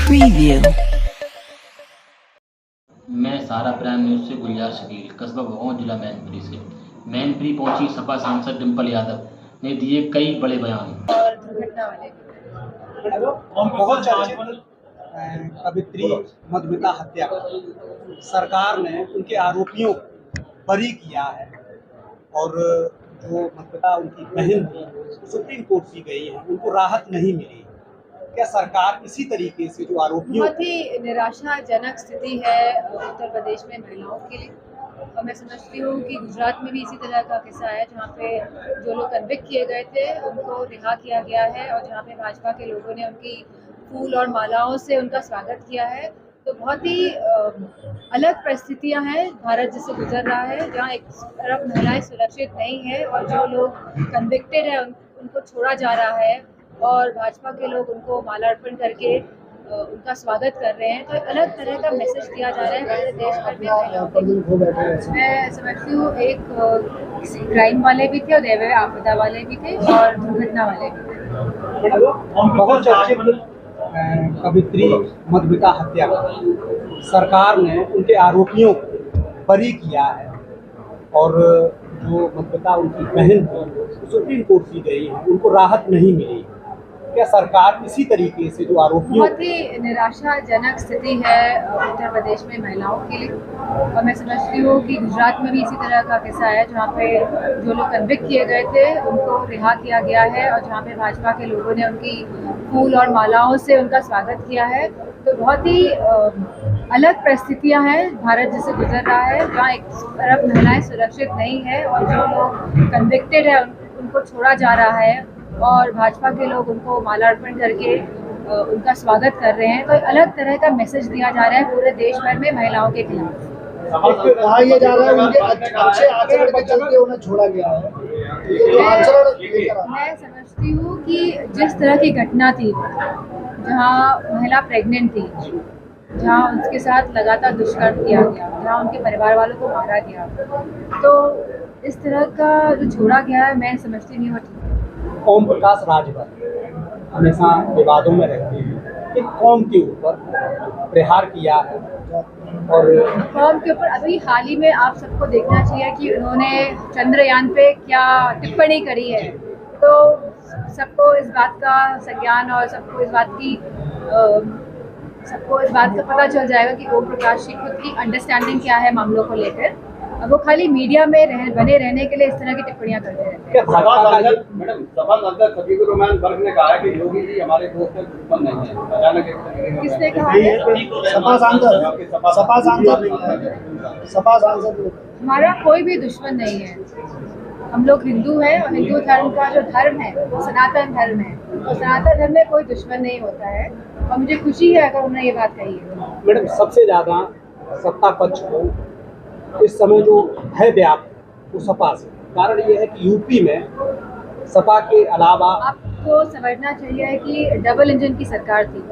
Preview. मैं सहारा prime news से गुलजार शकील, कस्बा भगवान, जिला मैनपुरी से। मैनपुरी पहुंची सपा सांसद डिंपल यादव ने दिए कई बड़े बयान। और दुर्घटना वाले बहुत चर्चित कवित्री मधुमिता हत्या सरकार ने उनके आरोपियों को बरी किया है और जो मधुमिता उनकी बहन थी सुप्रीम कोर्ट की गई है, उनको राहत नहीं मिली। क्या सरकार इसी तरीके से जो आरोपियों बहुत ही निराशाजनक स्थिति है उत्तर प्रदेश में महिलाओं के लिए। और मैं समझती हूँ कि गुजरात में भी इसी तरह का किस्सा है, जहाँ पे जो लोग कन्विक्ट किए गए थे उनको रिहा किया गया है और जहाँ पे भाजपा के लोगों ने उनकी फूल और मालाओं से उनका स्वागत किया है। तो बहुत ही अलग परिस्थितियां हैं भारत जिससे गुजर रहा है, जहाँ एक तरफ महिलाएं सुरक्षित नहीं है और जो लोग कन्विक्टेड है उनको छोड़ा जा रहा है और भाजपा के लोग उनको मालार्पण करके उनका स्वागत कर रहे हैं। तो अलग तरह का मैसेज दिया जा रहा है पूरे देश भर में महिलाओं के लिए। मैं समझती हूँ एक क्राइम वाले भी थे और दैवीय आपदा वाले भी थे और दुर्घटना वाले भी थे। बहुत चर्चित कवित्री मधुमिता हत्या सरकार ने उनके आरोपियों को बरी किया है और जो मधुमिता उनकी बहन थी सुप्रीम कोर्ट की गई है, उनको राहत नहीं मिली। क्या सरकार इसी तरीके से जो आरोपियों बहुत ही निराशाजनक स्थिति है उत्तर प्रदेश में महिलाओं के लिए। और मैं समझती हूँ कि गुजरात में भी इसी तरह का किस्सा है, जहाँ पे जो लोग कन्विक्ट किए गए थे उनको रिहा किया गया है और जहाँ पे भाजपा के लोगों ने उनकी फूल और मालाओं से उनका स्वागत किया है। तो बहुत ही अलग परिस्थितियां हैं भारत जिससे गुजर रहा है, जहाँ एक तरफ महिलाएं सुरक्षित नहीं है और जो लोग कन्विक्टेड है उनको छोड़ा जा रहा है और भाजपा के लोग उनको मालार्पण करके उनका स्वागत कर रहे हैं। तो अलग तरह का मैसेज दिया जा रहा है पूरे देश भर में महिलाओं के खिलाफ। कहा यह जा रहा है उनके अच्छे आचरण के चलते उन्हें छोड़ा गया है। मैं समझती हूँ कि जिस तरह की घटना थी, जहाँ महिला प्रेग्नेंट थी, जहाँ उसके साथ लगातार दुष्कर्म किया गया, जहाँ उनके परिवार वालों को मारा गया, तो इस तरह का जो छोड़ा गया है मैं समझती नहीं हूँ। ओम प्रकाश राजभर हमेशा विवादों में रहते हैं, एक कौम के ऊपर प्रहार किया है और कौम के ऊपर अभी हाल ही में आप सबको देखना चाहिए कि उन्होंने चंद्रयान पे क्या टिप्पणी करी है। तो सबको इस बात का संज्ञान और सबको इस बात का पता चल जाएगा कि ओम प्रकाश की खुद की अंडरस्टैंडिंग क्या है मामलों को लेकर। अब वो खाली मीडिया में बने रहने के लिए इस तरह की टिप्पणियां करते रहते हैं। मैडम, सपा सांसद सफीकुर रहमान गर्ग ने कहा है कि योगी जी हमारे दोस्त हैं, दुश्मन नहीं है। अचानक किसने कहा है? सपा सांसद हमारा कोई भी दुश्मन नहीं है। हम लोग हिंदू हैं और हिंदू धर्म का जो धर्म है वो सनातन धर्म है और सनातन धर्म में कोई दुश्मन नहीं होता है और मुझे खुशी है अगर उन्होंने ये बात कही है। मैडम, सबसे ज़्यादा सत्ता पक्ष को इस समय जो है व्याप्त वो सपा से, कारण ये है कि यूपी में सपा के अलावा आपको समझना चाहिए कि डबल इंजन की सरकार थी,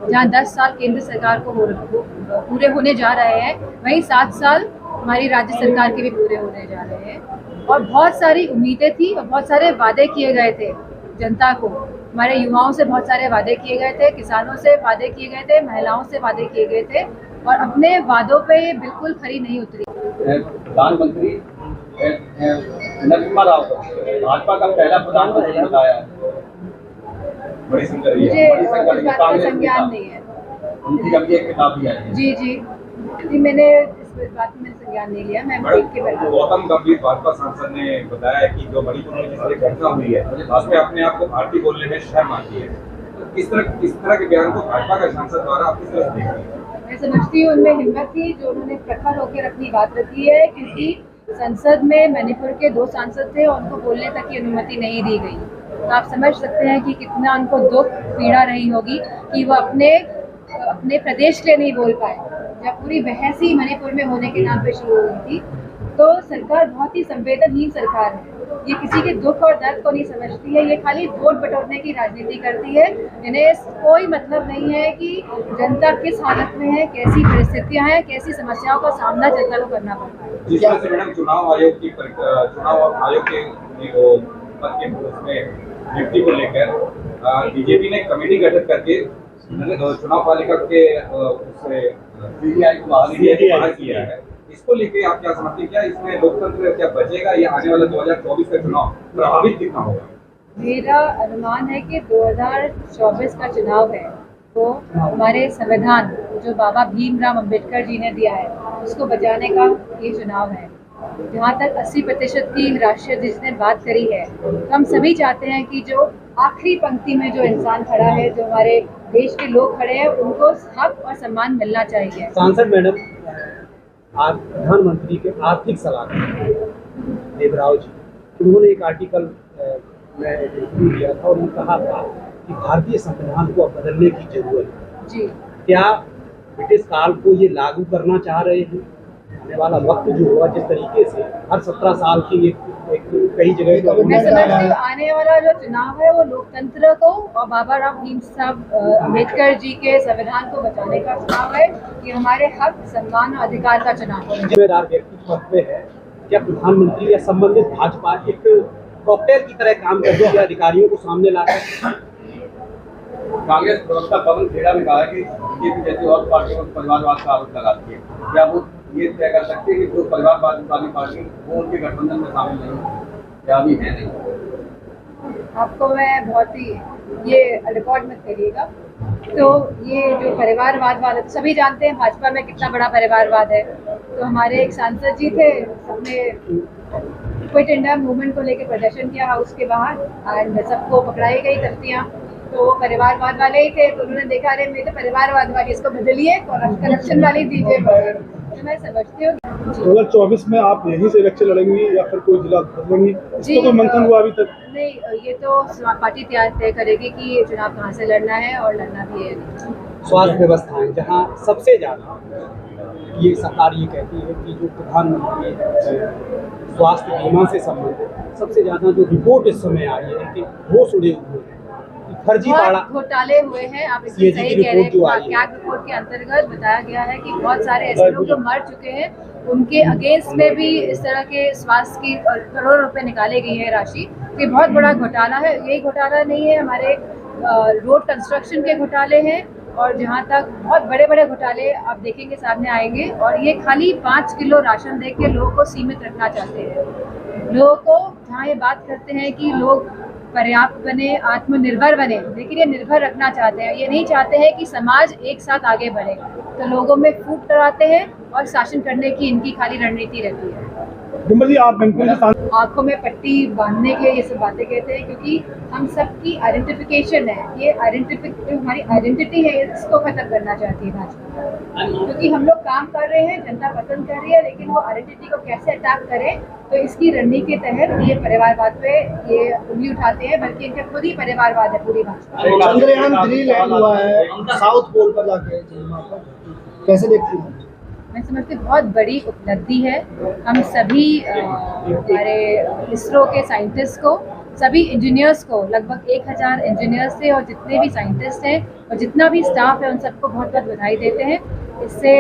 जहाँ 10 साल केंद्र सरकार को पूरे होने जा रहे हैं, वहीं 7 साल हमारी राज्य सरकार के भी पूरे होने जा रहे हैं और बहुत सारी उम्मीदें थी और बहुत सारे वादे किए गए थे जनता को। हमारे युवाओं से बहुत सारे वादे किए गए थे, किसानों से वादे किए गए थे, महिलाओं से वादे किए गए थे और अपने वादों पे बिल्कुल खरी नहीं उतरी। प्रधानमंत्री नरसिम्हा राव को भाजपा का पहला प्रधानमंत्री बताया है। मुझे इस बात का संज्ञान नहीं है। उनकी अभी एक किताब भी आई है। जी मैंने इस बात में संज्ञान नहीं लिया। मैं देख के बैठा। गौतम गंभीर भाजपा सांसद ने बताया कि जो मणिपुर में जिस तरह घटना हुई है उसमें अपने आप को भारतीय बोलने में शर्म आती है। इस तरह के बयान को भाजपा का सांसद द्वारा आप किस तरह से देखते हैं? मैं समझती हूँ उनमें हिम्मत थी जो उन्होंने प्रखर होकर अपनी बात रखी है, क्योंकि संसद में मणिपुर के 2 सांसद थे और उनको बोलने तक की अनुमति नहीं दी गई। तो आप समझ सकते हैं कि कितना उनको दुख पीड़ा रही होगी कि वो अपने प्रदेश के लिए नहीं बोल पाए, जब पूरी बहस ही मणिपुर में होने के नाम पे शुरू हुई थी। तो सरकार बहुत ही संवेदनहीन सरकार है, ये किसी के दुख और दर्द को नहीं समझती है, ये खाली वोट बटोरने की राजनीति करती है। इन्हें कोई मतलब नहीं है कि जनता किस हालत में है, कैसी परिस्थितियां हैं, कैसी समस्याओं का सामना जनता को करना पड़ता है। जिस तरह से मैडम चुनाव आयोग के पद के उसमें नियुक्ति को लेकर बीजेपी ने कमेटी गठित करके चुनाव पालिका के उससे सीबीआई को बाहर बाहर किया है, इसको लेके आप क्या समझते हैं? क्या इसमें लोकतंत्र क्या बचेगा या आने वाला 2024 का चुनाव प्रभावित कितना होगा? मेरा अनुमान है कि 2024 का चुनाव है तो हमारे संविधान जो बाबा भीमराव अंबेडकर जी ने दिया है उसको बचाने का ये चुनाव है। जहाँ तक 80% की राष्ट्रीय जिसने बात करी है, तो हम सभी चाहते हैं कि जो आखिरी पंक्ति में जो इंसान खड़ा है, जो हमारे देश के लोग खड़े हैं, उनको हक और सम्मान मिलना चाहिए। सांसद मैडम, आज प्रधानमंत्री के आर्थिक सलाहकार देवराव जी, उन्होंने एक आर्टिकल में इंटरव्यू दिया था और उन्होंने कहा था कि भारतीय संविधान को अब बदलने की जरूरत है। जी, क्या ब्रिटिश काल को ये लागू करना चाह रहे हैं? आने वाला वक्त जो होगा, जिस तरीके से हर 17 साल की एक कई जगह मैं समझती हूँ आने वाला जो चुनाव है वो लोकतंत्र को और बाबा राव भीम साहब अम्बेडकर जी के संविधान को बचाने का चुनाव है। कि हमारे हक, सम्मान और अधिकार का चुनाव है। जिम्मेदार व्यक्ति पद पे है, क्या प्रधानमंत्री या संबंधित भाजपा एक कॉकटेल की तरह काम करती है अधिकारियों को सामने लाकर? कांग्रेस प्रवक्ता पवन खेड़ा ने कहा है कि बीजेपी जैसी और पार्टियों पर परिवारवाद का आरोप लगाती है। क्या वो ये तय कर सकते हैं कि जो परिवारवाद वाली पार्टी वो उनके गठबंधन में शामिल नहीं या अभी है नहीं? आपको मैं बहुत ही ये रिकॉर्ड मत करिएगा। तो ये जो परिवारवाद वाले तो सभी जानते हैं भाजपा में कितना बड़ा परिवारवाद है। तो हमारे एक सांसद जी थे, सबने क्विट इंडिया मूवमेंट को लेकर प्रदर्शन किया हाउस के बाहर एंड सबको पकड़ाई गई तख्तियाँ, तो वो परिवारवाद वाले ही थे। तो उन्होंने देखा अरे मैं तो परिवारवाद वाली, इसको बदलिए करप्शन वाली दीजिए। तो मैं समझती हूँ 2024 में आप यहीं से इलेक्शन लड़ेंगी या फिर कोई जिला बदलेंगी? इसको कोई मंथन हुआ अभी तक? नहीं, ये तो पार्टी तय करेगी कि ये चुनाव कहाँ से लड़ना है और लड़ना भी है। स्वास्थ्य व्यवस्थाएं जहां सबसे ज़्यादा ये सरकार ये कहती है कि जो प्रधानमंत्री स्वास्थ्य बीमा से संबंधित सबसे ज़्यादा जो रिपोर्ट इस समय आई है कि वो सुने हुए हैं, फर्जीवाड़ा घोटाले हुए हैं। आप इसमें सही कह रहे हैं। कैग रिपोर्ट के अंतर्गत बताया गया है कि बहुत सारे ऐसे लोग जो मर चुके हैं उनके अगेंस्ट में भी इस तरह के स्वास्थ्य की करोड़ों रुपए निकाले गई है राशि। ये बहुत बड़ा घोटाला है। यही घोटाला नहीं है, हमारे रोड कंस्ट्रक्शन के घोटाले हैं और जहाँ तक बहुत बड़े बड़े घोटाले आप देखेंगे सामने आएंगे। और ये खाली 5 किलो राशन दे के लोगों को सीमित रखना चाहते हैं। लोगों को जहाँ ये बात करते हैं कि लोग पर्याप्त बने, आत्मनिर्भर बने, लेकिन ये निर्भर रखना चाहते हैं। ये नहीं चाहते हैं कि समाज एक साथ आगे बढ़े। तो लोगों में फूट कराते हैं और शासन करने की इनकी खाली रणनीति रहती है। डिम्पल जी, आप आंखों में पट्टी बांधने के लिए ये सब बातें कहते हैं क्योंकि हम सबकी आइडेंटिफिकेशन है। ये जो हमारी आइडेंटिटी है इसको खत्म करना चाहती है भाजपा। क्योंकि हम लोग काम कर रहे हैं, जनता पसंद कर रही है, लेकिन वो आइडेंटिटी को कैसे अटैक करें, तो इसकी रणनीति के तहत ये परिवारवाद पे ये उंगली उठाते हैं। बल्कि इनका खुद ही परिवारवाद है पूरी भाजपा। चंद्रयान 3 लैंड हुआ है साउथ पोल पर जाके, कैसे देखती हैं? मैं समझती बहुत बड़ी उपलब्धि है। हम सभी हमारे इसरो के साइंटिस्ट को, सभी इंजीनियर्स को, लगभग 1000 इंजीनियर्स थे और जितने भी साइंटिस्ट हैं और जितना भी स्टाफ है उन सबको बहुत बहुत बधाई देते हैं। इससे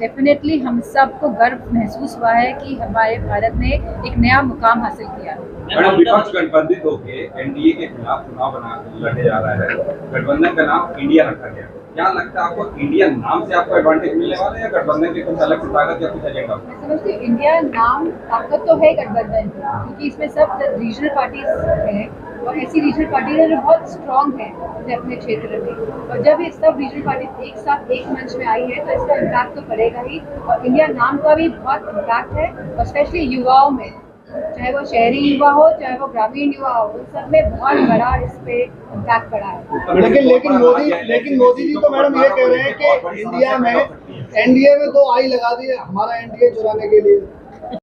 डेफिनेटली हम सबको गर्व महसूस हुआ है कि हमारे भारत ने एक नया मुकाम हासिल किया। मैडम, विपक्ष गठबंधित होकर एनडीए के खिलाफ चुनाव लड़ने जा रहा है। गठबंधन का नाम इंडिया रखा गया। क्या लगता है आपको इंडिया नाम से आपको एडवांटेज मिलने वाला है या गठबंधन की कुछ अलग ताकत या कुछ एजेंडा? मैं समझती हूँ इंडिया नाम ताकत तो है गठबंधन की, क्योंकि इसमें सब रीजनल पार्टीज हैं और ऐसी रीजनल पार्टीज हैं जो बहुत स्ट्रॉन्ग हैं अपने क्षेत्र में। और जब ये सब रीजनल पार्टीज एक साथ एक मंच में आई है तो इसका इम्पैक्ट तो पड़ेगा ही। और इंडिया नाम का भी बहुत इम्पैक्ट है और स्पेशली युवाओं में, चाहे वो शहरी युवा हो चाहे वो ग्रामीण युवा हो, उन सब में बहुत बड़ा इस पे इम्पैक्ट पड़ा है। लेकिन मोदी जी तो मैडम ये कह रहे हैं कि इंडिया में एनडीए में 2 आई लगा दी है हमारा एनडीए चुराने के लिए।